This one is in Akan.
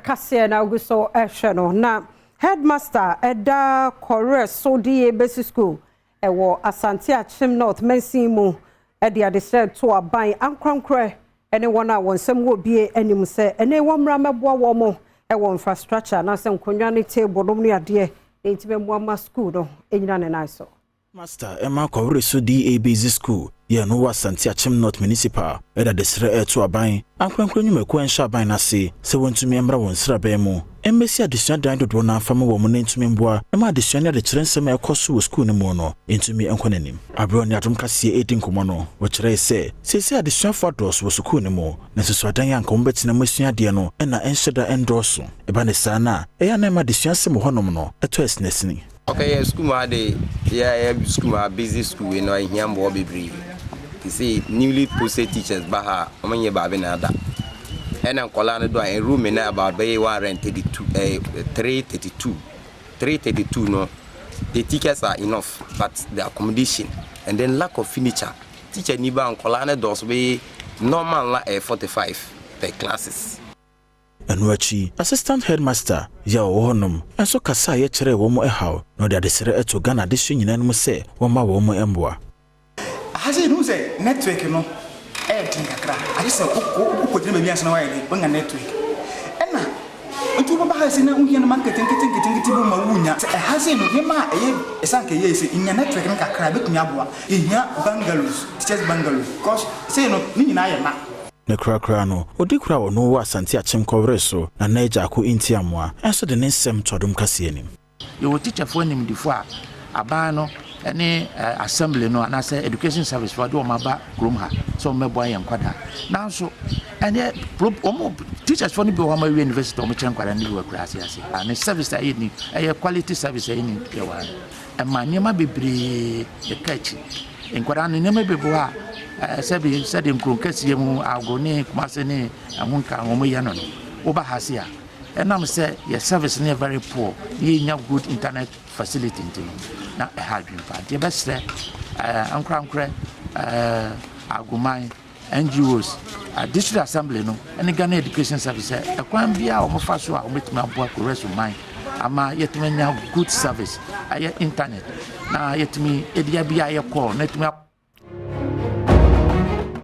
Kasee na uguso no na Headmaster eda Kowireso D basic school ewo Asante Achim North Mensimu edi adesre to aban ankrankre ene wona wonsem wo bie anim se ene womra meboa wo mo ewo infrastructure na se nkonwa ne table no ne ade entibemboa ma school no enyina ne naiso Master Emma Kowireso D basic school ye no wa Asante Achim North Municipal eda desre to aban ankrankre nyumeko ensha aban na se wontumi emra wonsra ba mu Embassy addition dan do na fama wo mo ntumi mboa ema addition de kyerensem ekoso wo school ne mu no ntumi enkonanim abro ne Adom Kasee edin komo no wo kyerɛ se addition photos wo school ne mu na so dan yanka wo betina masua de no na enhyeda endorso eba ne saa na eya na ema addition sem honom no eto esnesini okay school ma de school ma busy school we no hiambo bebree you see newly posted teachers baha omenye ba be na ada and Colana do a room in about bay 332 no the tickets are enough but the accommodation and then lack of furniture teacher niba and Colana does be normal 45 per classes Enwachi assistant headmaster ya wonom enso kasa ye kyerɛ wo mo ehaw no de adesere eto Ghana de hwinina no se wo ma wo mo emboa hase no se network no kakra I say ko dina me asana waye banga network ena ntu baba hase na unhia na marketing bu ma wunya hase no me ma esanke ye se inya network no kakra betumi aboa ihia bungalows teachers bungalows cause say no ni nyina ye ma ne krakra no odi kra wo no wa Asante Achim Kowireso na naija ko intiamoa enso de ne nsem to Adom Kasee nim ye wo teacher fo nim difo a aban no any assembly no and say education service for do maba krom ha so meboa yen kwada now so and teachers for no be ho ma university o mo kyen kwada ni we krasi ase and service that ni quality service ni e wa e ma nyema bebre e kachi en kwada no nyema bebo ha sabi sade nkronkasi mu agone kumase ni ahunka mo ya no wo ba hase a enam say your service is very poor you have good internet facility na hadwin pa de besre ankrankre agumai NGOs district assembly no any Ghana education service e kwan bia o mo fa so a o metime aboa Kowireso man ama yetime nya good service aye internet na yetime edia bia ye call na yetime